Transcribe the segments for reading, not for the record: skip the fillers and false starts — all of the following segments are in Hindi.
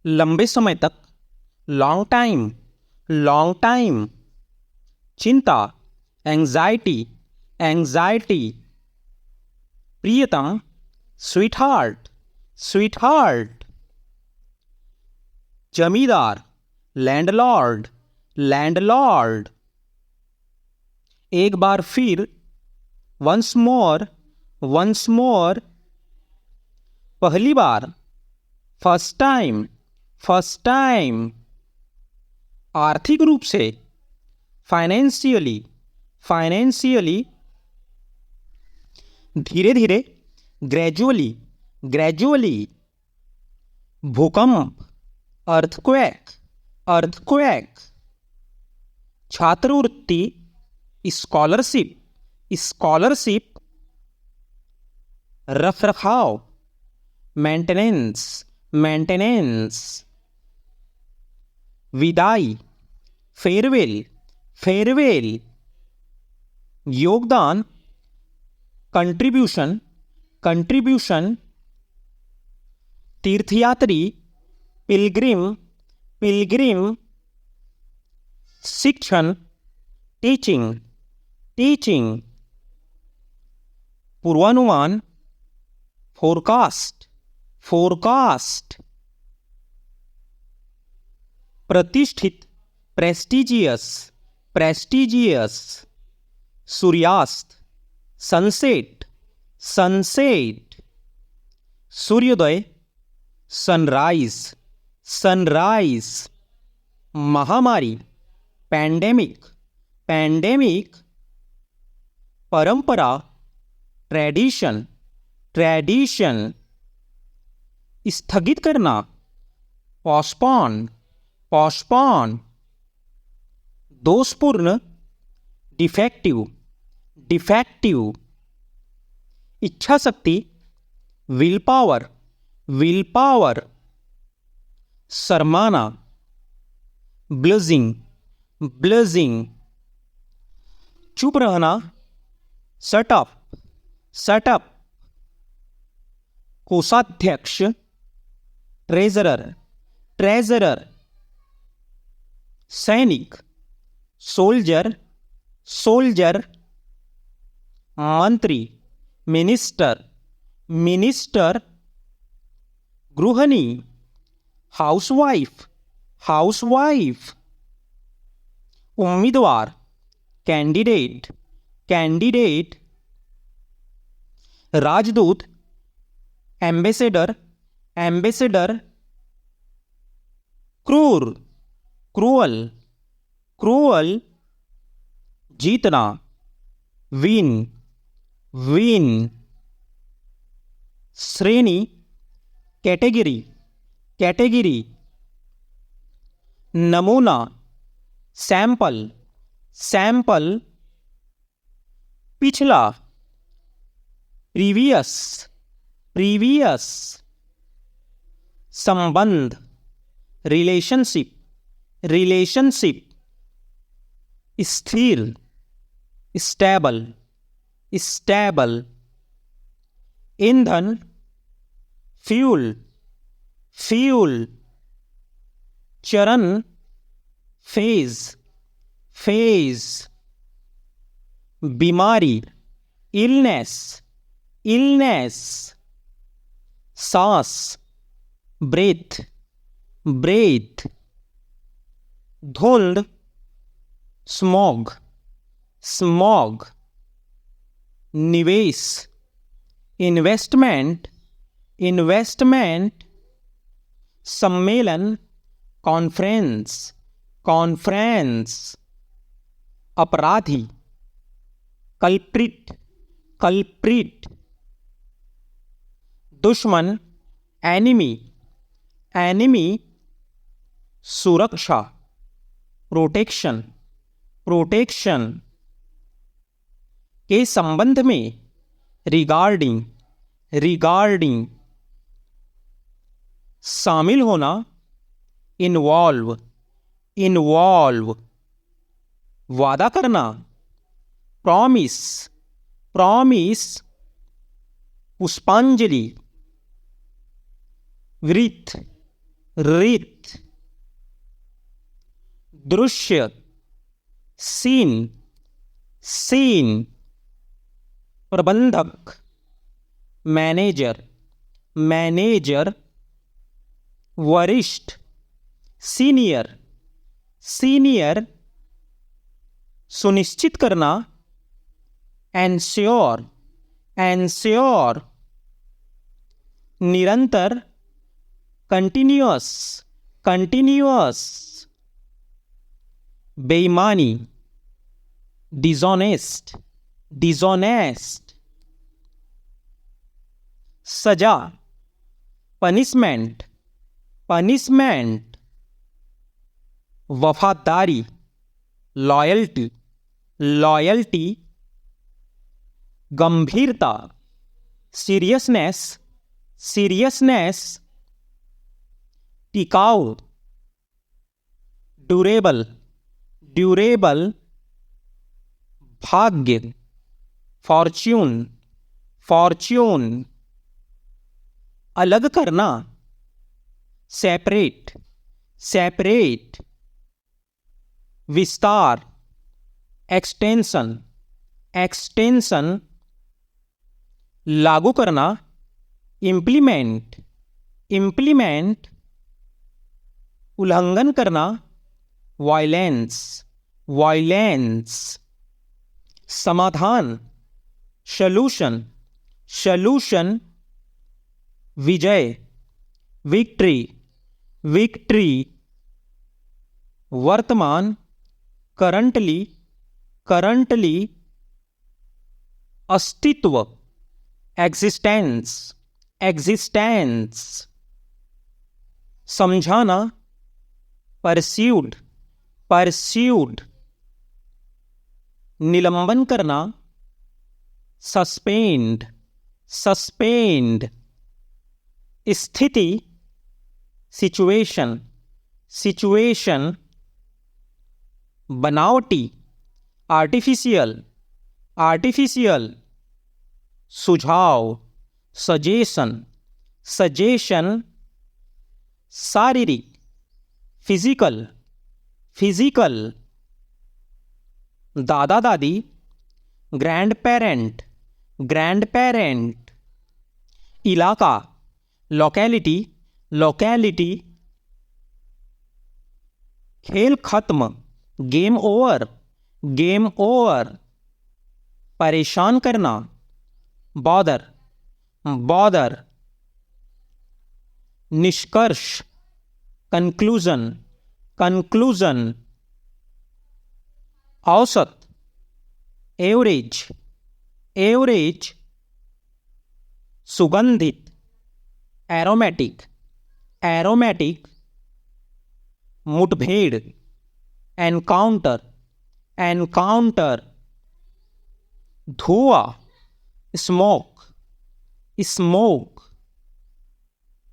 लंबे समय तक, लॉन्ग टाइम, लॉन्ग टाइम। चिंता, एंजाइटी, एंजाइटी। प्रियतम, स्वीट हार्ट, स्वीट हार्ट। जमींदार, लैंडलॉर्ड, लैंडलॉर्ड। एक बार फिर, वंस मोर, वंस मोर। पहली बार, फर्स्ट टाइम, फर्स्ट टाइम। आर्थिक रूप से, फाइनेंशियली, फाइनेंशियली। धीरे धीरे, ग्रेजुअली, ग्रेजुअली। भूकंप, अर्थक्वेक, अर्थक्वेक। छात्रवृत्ति, स्कॉलरशिप, स्कॉलरशिप। रख रखाव, मेंटेनेंस, मेंटेनेंस। विदाई, फेयरवेल, फेयरवेल। योगदान, कंट्रीब्यूशन, कंट्रीब्यूशन। तीर्थयात्री, पिलग्रिम, पिलग्रिम। शिक्षण, टीचिंग, टीचिंग। पूर्वानुमान, फोरकास्ट, फोरकास्ट। प्रतिष्ठित, प्रेस्टिजियस, प्रेस्टिजियस। सूर्यास्त, सनसेट, सनसेट। सूर्योदय, सनराइज, सनराइज। महामारी, पैंडेमिक, पैंडेमिक। परंपरा, ट्रेडिशन, ट्रेडिशन। स्थगित करना, पोस्टपोन, पोस्टपोन। दोषपूर्ण, डिफेक्टिव, डिफेक्टिव। इच्छा शक्ति, विल पावर, विल पावर। शर्माना, ब्लजिंग, ब्लजिंग। चुप रहना, शट अप, शट अप। कोषाध्यक्ष, ट्रेजरर, ट्रेजरर। सैनिक, सोल्जर, सोल्जर। मंत्री, मिनिस्टर, मिनिस्टर। गृहिणी, हाउसवाइफ, हाउसवाइफ। उम्मीदवार, कैंडिडेट, कैंडिडेट। राजदूत, एम्बेसडर, एम्बेसडर। क्रूर, क्रूअल, क्रूअल। जीतना, विन, विन। श्रेणी, कैटेगरी, कैटेगरी। नमूना, सैंपल, सैंपल। पिछला, प्रीवियस, प्रीवियस। संबंध, रिलेशनशिप, रिलेशनशिप। स्थिर, स्टेबल, स्टेबल। ईंधन, फ्यूल, फ्यूल। चरण, फेज, फेज। बीमारी, इलनेस, इलनेस। सांस, ब्रेथ, ब्रेथ। धुंध, स्मॉग, स्मॉग। निवेश, इन्वेस्टमेंट, इन्वेस्टमेंट। सम्मेलन, कॉन्फ्रेंस, कॉन्फ्रेंस। अपराधी, कल्प्रिट, कल्प्रिट। दुश्मन, एनिमी, एनिमी। सुरक्षा, प्रोटेक्शन, प्रोटेक्शन। के संबंध में, रिगार्डिंग, रिगार्डिंग। शामिल होना, इन्वॉल्व, इन्वॉल्व। वादा करना, प्रॉमिस, प्रॉमिस। पुष्पांजलि, वृत्त, रीत, दृश्य, सीन, सीन, प्रबंधक, मैनेजर, मैनेजर, वरिष्ठ, सीनियर, सीनियर, सुनिश्चित करना, एंश्योर, एंश्योर, निरंतर, कंटिन्यूअस, कंटिन्यूअस, बेईमानी, डिसऑनेस्ट, डिसऑनेस्ट, सजा, पनिशमेंट, पनिशमेंट, वफादारी, लॉयल्टी, लॉयल्टी, गंभीरता, सीरियसनेस, सीरियसनेस, टिकाऊ, ड्यूरेबल, ड्यूरेबल, भाग्य, फॉर्च्यून, फॉर्च्यून, अलग करना, सेपरेट, सेपरेट, विस्तार, एक्सटेंशन, एक्सटेंशन, लागू करना, इम्प्लीमेंट, इम्प्लीमेंट, उल्लंघन करना, वायलेंस, वायलेंस, समाधान, सॉल्यूशन, सॉल्यूशन, विजय, विक्ट्री, विक्ट्री, वर्तमान, करंटली, करंटली, अस्तित्व, एग्जिस्टेंस, एग्जिस्टेंस, समझाना, परस्यूड, परस्यूड, निलंबन करना, सस्पेंड, सस्पेंड, स्थिति, सिचुएशन, सिचुएशन, बनावटी, आर्टिफिशियल, आर्टिफिशियल, सुझाव, सजेशन, सजेशन, शारीरिक, फिजिकल, फिजिकल, दादा दादी, ग्रैंड पेरेंट, ग्रैंड पेरेंट, इलाका, लोकेलिटी, लोकेलिटी, खेल खत्म, गेम ओवर, गेम ओवर, परेशान करना, बॉदर, बॉदर, निष्कर्ष, कंक्लूजन, कंक्लूजन, औसत, एवरेज, एवरेज, सुगंधित, एरोमेटिक, एरोमेटिक, मुठभेड़, एनकाउंटर, एनकाउंटर, धुआं, स्मोक, स्मोक,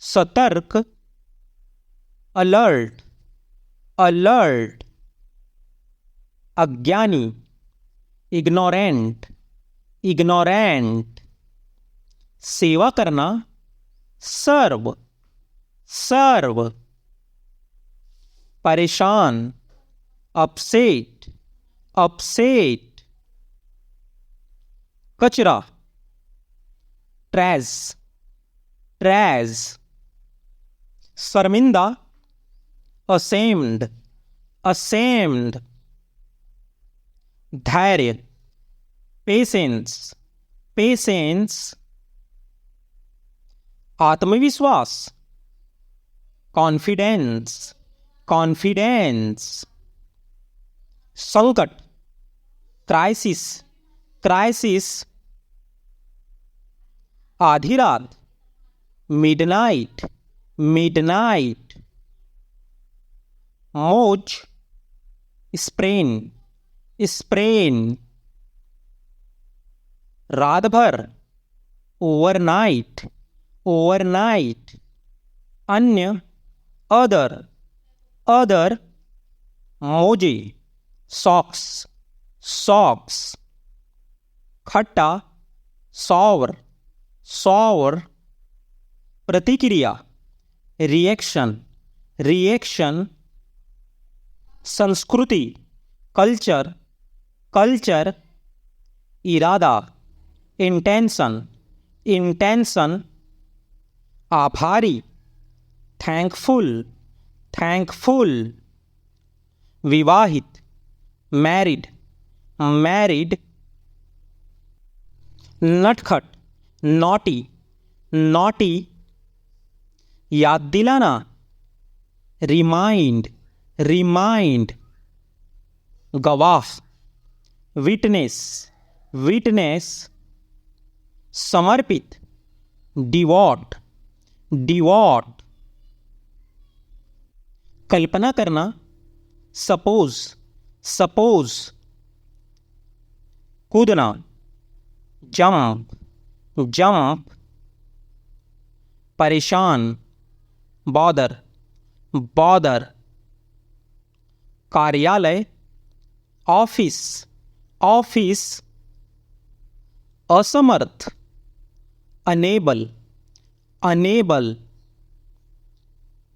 सतर्क, अलर्ट, अलर्ट, अज्ञानी, इग्नोरेंट, इग्नोरेंट, सेवा करना, सर्व, सर्व, परेशान, अपसेट, अपसेट, कचरा, ट्रैश, ट्रैश, शर्मिंदा, असेम्ड, असेम्ड, धैर्य, पेशेंस, पेशेंस, आत्मविश्वास, कॉन्फिडेंस, कॉन्फिडेंस, संकट, क्राइसिस, क्राइसिस, आधी रात, मिडनाइट, मिडनाइट, मौज, स्प्रेन, स्प्रेन, रात भर, ओवरनाइट, ओवरनाइट, अन्य, अदर, अदर, मोजे, सॉक्स, सॉक्स, खट्टा, सौर, सौर, प्रतिक्रिया, रिएक्शन, रिएक्शन, संस्कृति, कल्चर, कल्चर, इरादा, इंटेंशन, इंटेंशन, आभारी, थैंकफुल, थैंकफुल, विवाहित, मैरिड, मैरिड, नटखट, नॉटी, नॉटी, याद दिलाना, रिमाइंड, रिमाइंड, गवाह, विटनेस, विटनेस, समर्पित, डिवॉट, डिवॉट, कल्पना करना, सपोज, सपोज, कूदना, जंप, जंप, परेशान, बॉदर, बॉदर, कार्यालय, ऑफिस, ऑफिस, असमर्थ, अनेबल, अनेबल,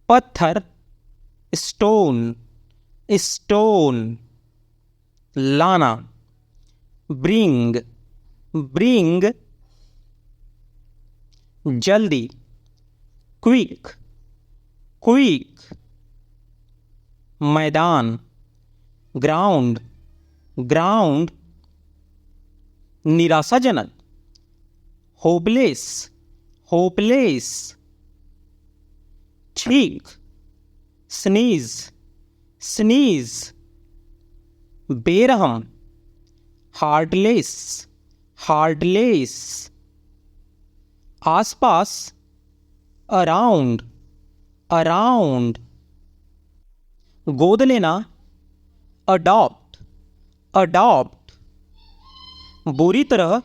पत्थर, स्टोन, स्टोन, लाना, ब्रिंग, ब्रिंग, जल्दी, क्विक, क्विक, मैदान, ग्राउंड, ग्राउंड, निराशाजनक, होपलेस, होपलेस, छींक, स्नीज, स्नीज, बेरहम, हार्टलेस, हार्टलेस, आसपास, अराउंड, अराउंड, गोद लेना, अडॉप्ट, अडॉप्ट, बुरी तरह,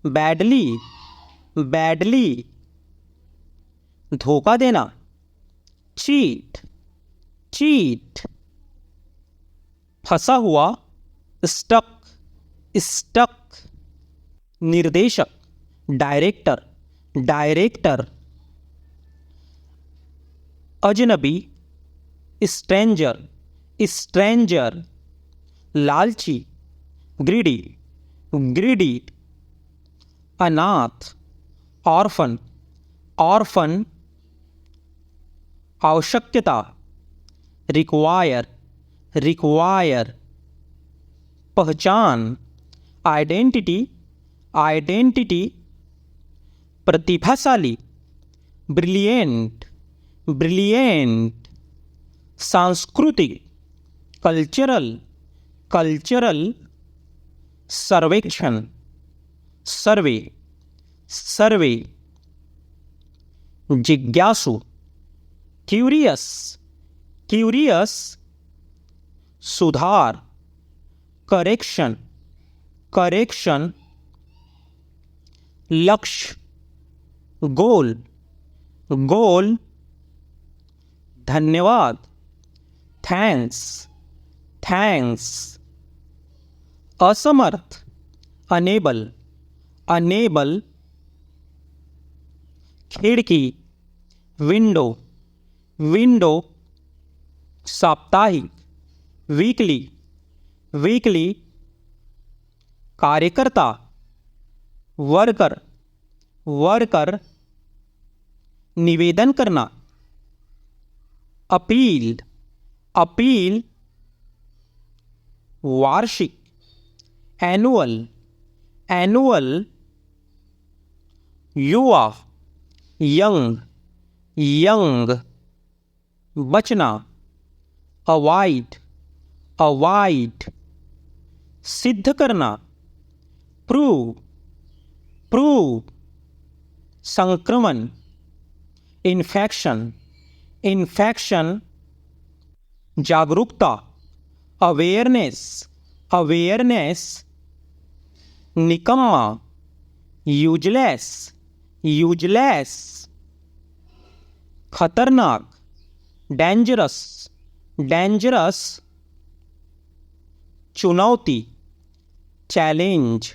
बैडली, बैडली, धोखा देना, चीट, चीट, फंसा हुआ, स्टक, स्टक, निर्देशक, डायरेक्टर, डायरेक्टर, अजनबी, स्ट्रेंजर, स्ट्रेंजर, लालची, ग्रीडी, ग्रीडी, अनाथ, ऑर्फन, ऑर्फन, आवश्यकता, रिक्वायर, रिक्वायर, पहचान, आइडेंटिटी, आइडेंटिटी, प्रतिभाशाली, ब्रिलियंट, ब्रिलियंट, सांस्कृतिक, कल्चरल, कल्चरल, सर्वेक्षण, सर्वे, सर्वे, जिज्ञासु, क्यूरियस, क्यूरियस, सुधार, करेक्शन, करेक्शन, लक्ष्य, गोल, गोल, धन्यवाद, थैंक्स, थैंक्स, असमर्थ, अनेबल, अनेबल, खिड़की, विंडो, विंडो, साप्ताहिक, वीकली, वीकली, कार्यकर्ता, वर्कर, वर्कर, निवेदन करना, अपील, अपील, वार्षिक, एनुअल, एनुअल, युवा, यंग, यंग, बचना, अवॉइड, अवॉइड, सिद्ध करना, प्रूव, प्रूव, संक्रमण, इन्फेक्शन, इन्फेक्शन, जागरूकता, अवेयरनेस, अवेयरनेस, निकम्मा, यूजलेस, यूजलेस, खतरनाक, डेंजरस, डेंजरस, चुनौती, चैलेंज,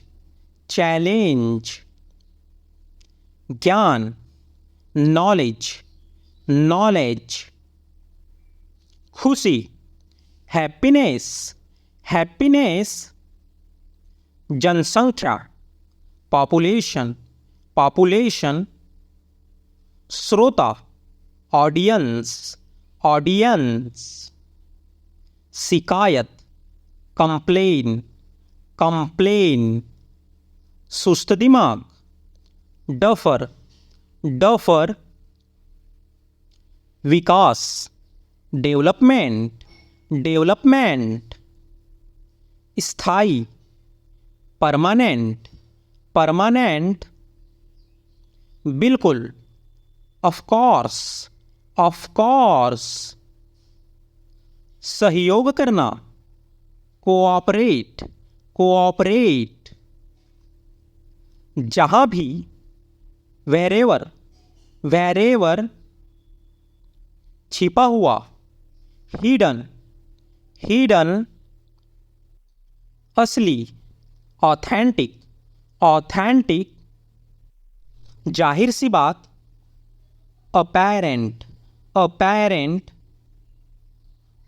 चैलेंज, ज्ञान, नॉलेज, नॉलेज, खुशी, हैप्पीनेस, हैप्पीनेस। जनसंख्या, पॉपुलेशन, पॉपुलेशन। श्रोता, ऑडियंस, ऑडियंस। शिकायत, कंप्लेन, कंप्लेन। सुस्त दिमाग, डफर, डफर। विकास, डेवलपमेंट, डेवलपमेंट। स्थायी, परमानेंट, परमानेंट। बिल्कुल, ऑफ कोर्स, ऑफ कोर्स। सहयोग करना, कोऑपरेट, कोऑपरेट। जहाँ भी, वेरेवर, वेरेवर। छिपा हुआ, हिडन, हिडन। असली, ऑथेंटिक, ऑथेंटिक। जाहिर सी बात, अपैरेंट, अपैरेंट।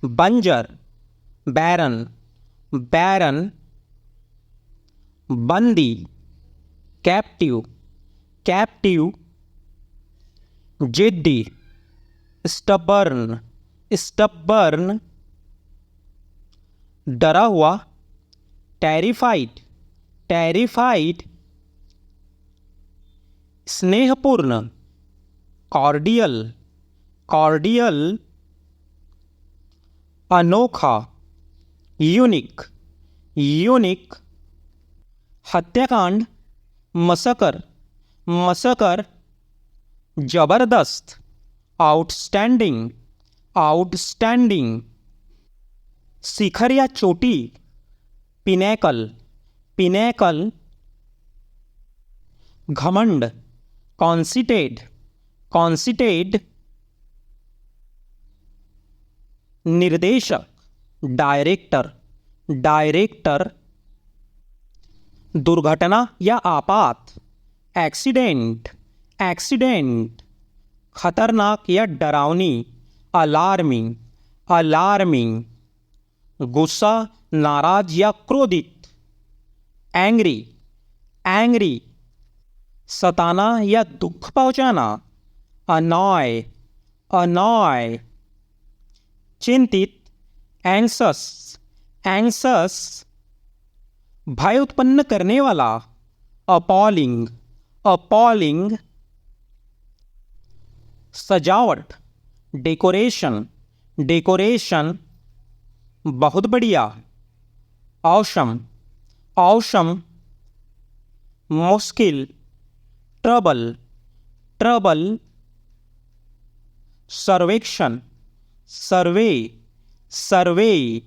बंजर, बैरन, बैरन। बंदी, कैप्टिव, कैप्टिव। जिद्दी, स्टबर्न, स्टबर्न। डरा हुआ, टेरिफाइड, टेरिफाइड। स्नेहपूर्ण, कॉर्डियल, कॉर्डियल। अनोखा, यूनिक, यूनिक। हत्याकांड, मसकर, मसकर। जबरदस्त, आउटस्टैंडिंग, आउटस्टैंडिंग। शिखर या चोटी, पिनेकल, पिनेकल। घमंड, कॉन्सिटेड, कॉन्सिटेड। निर्देशक, डायरेक्टर, डायरेक्टर। दुर्घटना या आपात, एक्सीडेंट, एक्सीडेंट। खतरनाक या डरावनी, अलार्मिंग, अलार्मिंग। गुस्सा, नाराज या क्रोधित, एंग्री, एंग्री। सताना या दुख पहुंचाना, अनॉय, अनॉय। चिंतित, एंग्सस, एंग्सस। भय उत्पन्न करने वाला, अपॉलिंग, अपॉलिंग। सजावट, डेकोरेशन, डेकोरेशन। बहुत बढ़िया, औसम, औसम। मुश्किल, ट्रबल, ट्रबल। सर्वेक्षण, सर्वे, सर्वे।